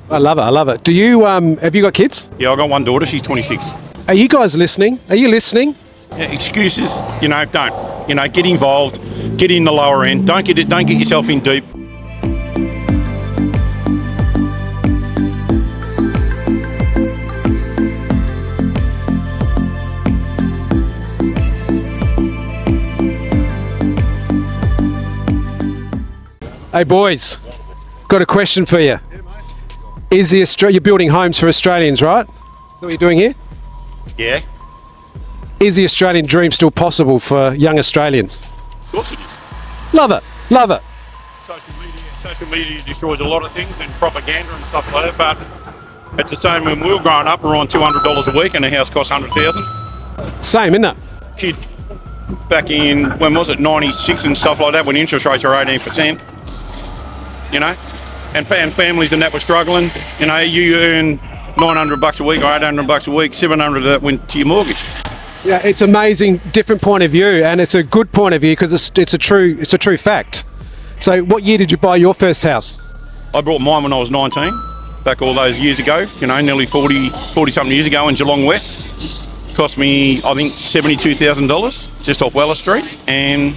I love it. I love it. Do you have you got kids? Yeah, I've got one daughter. She's 26. Are you guys listening? Are you listening? Yeah, excuses, don't. Get involved. Get in the lower end. Don't get yourself in deep. Hey boys, got a question for you. You're building homes for Australians, right? Is that what you're doing here? Yeah. Is the Australian dream still possible for young Australians? Of course it is. Love it, love it. Social media destroys a lot of things and propaganda and stuff like that, but it's the same when we were growing up. We're on $200 a week and a house costs $100,000. Same, isn't it? Kids back in, when was it, 96 and stuff like that, when interest rates were 18%, and families and that were struggling. You earn $900 a week or $800 a week, 700 of that went to your mortgage. Yeah, it's amazing, different point of view, and it's a good point of view because it's a true fact. So, what year did you buy your first house? I bought mine when I was 19, back all those years ago. Nearly 40 something years ago in Geelong West. Cost me, I think, $72,000 just off Weller Street, and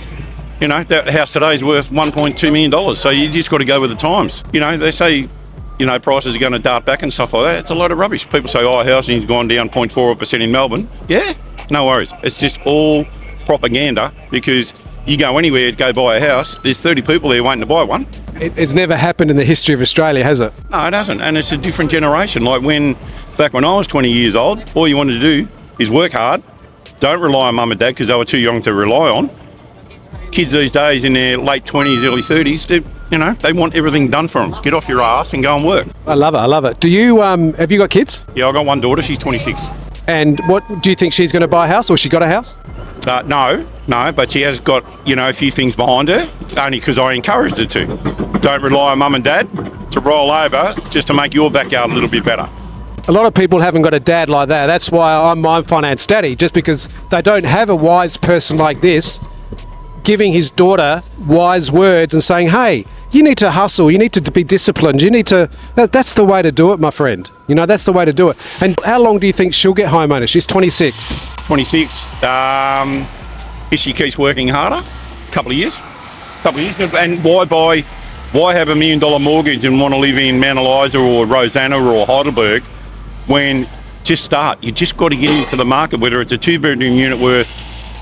that house today is worth $1.2 million. So you just got to go with the times. They say, prices are going to dart back and stuff like that. It's a load of rubbish. People say, housing's gone down 0.4% in Melbourne. Yeah, no worries. It's just all propaganda because you go anywhere to go buy a house, there's 30 people there waiting to buy one. It's never happened in the history of Australia, has it? No, it hasn't. And it's a different generation. Like back when I was 20 years old, all you wanted to do is work hard. Don't rely on mum and dad because they were too young to rely on. Kids these days in their late 20s, early 30s, they want everything done for them. Get off your ass and go and work. I love it. I love it. Do you have you got kids? Yeah, I've got one daughter. She's 26. And what do you think she's going to buy a house, or she got a house? No, but she has got a few things behind her. Only because I encouraged her to. Don't rely on mum and dad to roll over just to make your backyard a little bit better. A lot of people haven't got a dad like that. That's why I'm my finance daddy, just because they don't have a wise person like this giving his daughter wise words and saying, hey, you need to hustle, you need to be disciplined, that's the way to do it, my friend. That's the way to do it. And how long do you think she'll get homeowner? She's 26. 26. If she keeps working harder, couple of years. And why have $1 million mortgage and want to live in Mount Eliza or Rosanna or Heidelberg when just start? You just got to get into the market, whether it's a 2-bedroom unit worth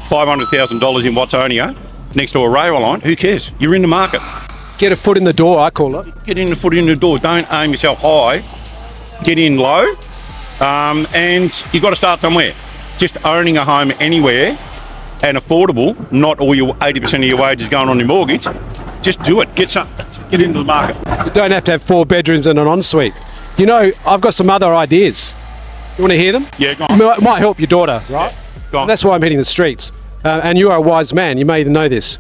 $500,000 in Watsonia next to a railway line. Who cares? You're in the market. Get a foot in the door, I call it. Get in the foot in the door. Don't aim yourself high. Get in low. And you've got to start somewhere. Just owning a home anywhere and affordable, not all your 80% of your wages going on your mortgage. Just do it. Get into the market. You don't have to have 4 bedrooms and an ensuite. I've got some other ideas. You want to hear them? Yeah, go on. It might help your daughter, right? Yeah, go on. That's why I'm hitting the streets. And you are a wise man. You may even know this.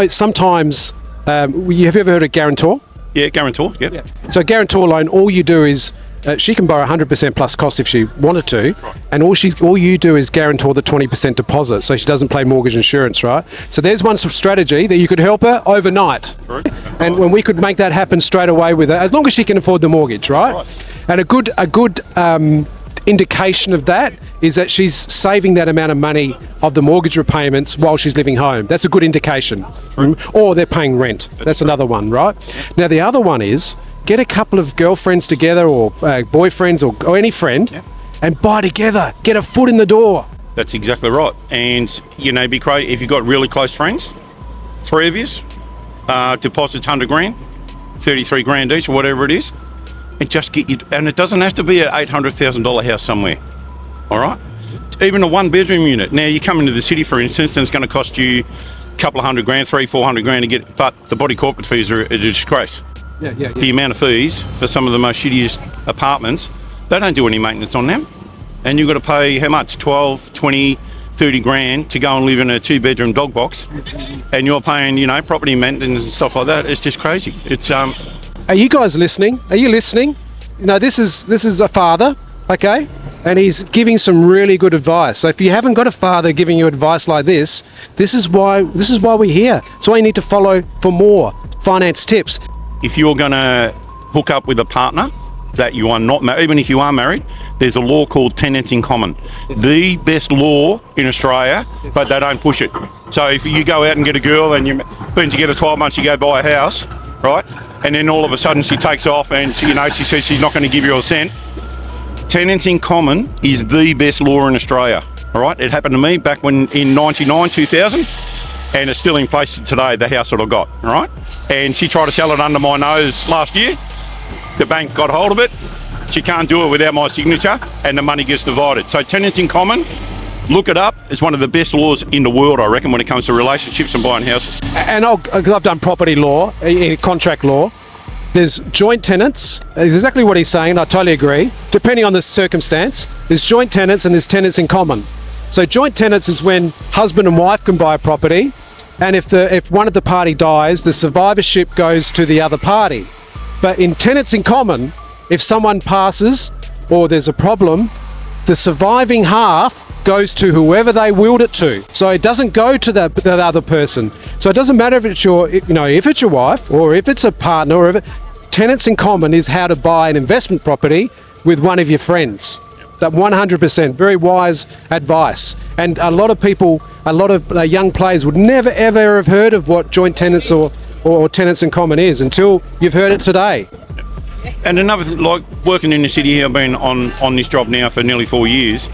Sometimes, have you ever heard of guarantor? Yeah, guarantor, yep. Yeah. So guarantor loan, all you do is, she can borrow 100% plus cost if she wanted to, right. And all you do is guarantor the 20% deposit, so she doesn't pay mortgage insurance, right? So there's one strategy that you could help her overnight. True. And when we could make that happen straight away with her, as long as she can afford the mortgage, right? And a good indication of that is that she's saving that amount of money of the mortgage repayments while she's living home. That's a good indication. True. Or they're paying rent. That's another one, right? Now the other one is get a couple of girlfriends together or boyfriends or any friend and buy together. Get a foot in the door. That's exactly right. And be great if you've got really close friends, 3 of you, deposits $100,000, 33 grand each or whatever it is. And just and it doesn't have to be an $800,000 house somewhere, all right? Even a 1-bedroom unit. Now you come into the city, for instance, and it's going to cost you a couple of $100,000, $300,000-400,000 to get, but the body corporate fees are a disgrace. Yeah. The amount of fees for some of the most shittiest apartments, they don't do any maintenance on them. And you've got to pay how much? 12, 20, 30 grand to go and live in a 2-bedroom dog box. And you're paying, property maintenance and stuff like that. It's just crazy. It's Are you guys listening? Are you listening? This is a father, okay? And he's giving some really good advice. So if you haven't got a father giving you advice like this is why we're here. So you need to follow for more finance tips. If you're going to hook up with a partner, that you are not married, even if you are married, there's a law called tenants in common. Yes. The best law in Australia, but they don't push it. So if you go out and get a girl and you've been together 12 months, you go buy a house, right? And then all of a sudden she takes off and she says she's not going to give you a cent. Tenants in common is the best law in Australia, all right? It happened to me back in 99, 2000, and it's still in place today, the house that I got, all right? And she tried to sell it under my nose last year. The bank got hold of it. She can't do it without my signature, and the money gets divided. So tenants in common, look it up. It's one of the best laws in the world, I reckon, when it comes to relationships and buying houses. And because I've done property law, contract law, there's joint tenants. Is exactly what he's saying. I totally agree. Depending on the circumstance, there's joint tenants and there's tenants in common. So joint tenants is when husband and wife can buy a property, and if one of the party dies, the survivorship goes to the other party. But in tenants in common, if someone passes or there's a problem, the surviving half goes to whoever they willed it to. So it doesn't go to the other person. So it doesn't matter if it's if it's your wife or if it's a partner or if tenants in common is how to buy an investment property with one of your friends. That 100%, very wise advice. And a lot of people, a lot of young players would never ever have heard of what joint tenants or tenants in common is until you've heard it today. And another thing, like working in the city here, I've been on this job now for nearly 4 years,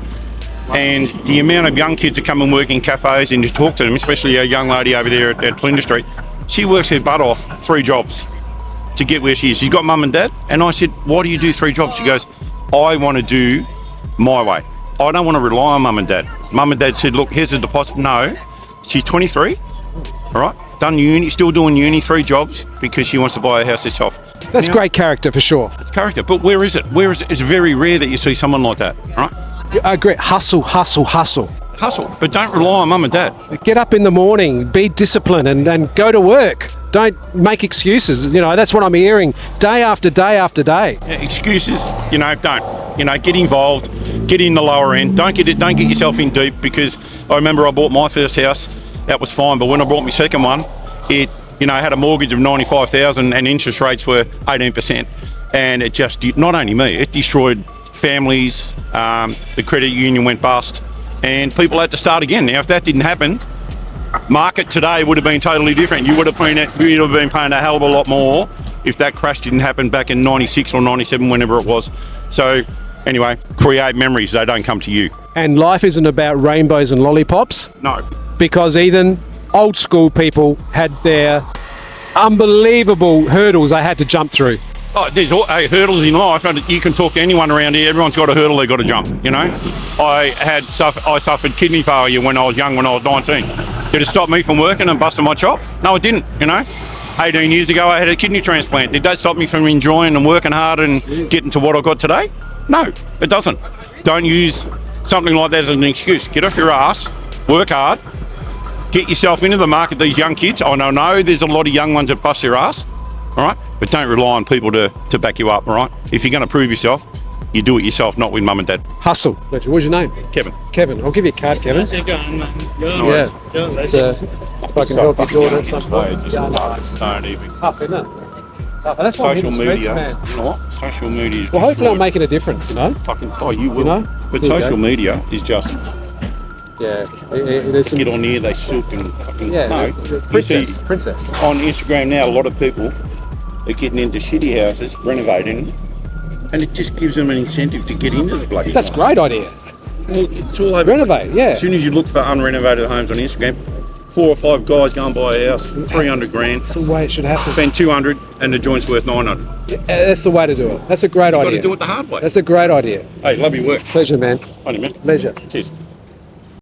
and the amount of young kids that come and work in cafes and just talk to them, especially a young lady over there at Flinders Street, she works her butt off 3 jobs to get where she is. She's got mum and dad, and I said, why do you do 3 jobs? She goes, I want to do my way. I don't want to rely on mum and dad. Mum and dad said, look, here's a deposit. No, she's 23. All right, done uni, still doing uni, 3 jobs because she wants to buy a house herself. That's great character for sure. It's character, but where is it? Where is it? It's very rare that you see someone like that, right? I agree. Hustle, hustle, hustle. Hustle, but don't rely on mum and dad. Get up in the morning, be disciplined, and go to work. Don't make excuses. That's what I'm hearing day after day after day. Yeah, excuses, don't. Get involved, get in the lower end. Don't get yourself in deep, because I remember I bought my first house. That was fine, but when I bought my second one, it had a mortgage of $95,000 and interest rates were 18%, and it just not only me, it destroyed families. The credit union went bust, and people had to start again. Now, if that didn't happen, market today would have been totally different. You would have been paying a hell of a lot more if that crash didn't happen back in 96 or 97, whenever it was. So anyway, create memories, they don't come to you. And life isn't about rainbows and lollipops. No. Because even old school people had their unbelievable hurdles they had to jump through. Oh, there's hurdles in life, and you can talk to anyone around here. Everyone's got a hurdle they've got to jump, I suffered kidney failure when I was young, when I was 19. Did it stop me from working and busting my chop? No, it didn't, 18 years ago, I had a kidney transplant. Did that stop me from enjoying and working hard and getting to what I got today? No, it doesn't. Don't use something like that as an excuse. Get off your ass, work hard, get yourself into the market. These young kids, I know there's a lot of young ones that bust their ass, all right? But don't rely on people to back you up, all right? If you're going to prove yourself, you do it yourself, not with mum and dad. Hustle. What's your name? Kevin. Kevin. I'll give you a card, Kevin. Yeah. It's, if I can help your daughter at some point. Don't even. Tough, isn't it? It's tough. And that's why I'm Social hitting the streets, media, man. you know what? Social media is Well, hopefully I'm destroyed. making a difference, You will. But There you social go. media is just Yeah. There's some... get on here, they silk and fucking no. Princess. You see, Princess. on Instagram now, a lot of people are getting into shitty houses, renovating, and it just gives them an incentive to get into the bloody That's a house. great idea. It's all over. Renovate, yeah. As soon as you look for unrenovated homes on Instagram, 4 or 5 guys go and buy a house, 300 grand, That's the way it should happen. spend 200, and the joint's worth 900. That's the way to do it. That's a great You've got idea. to do it the hard way. That's a great idea. Hey, love your work. Pleasure, man. Honey, man. Pleasure. Cheers.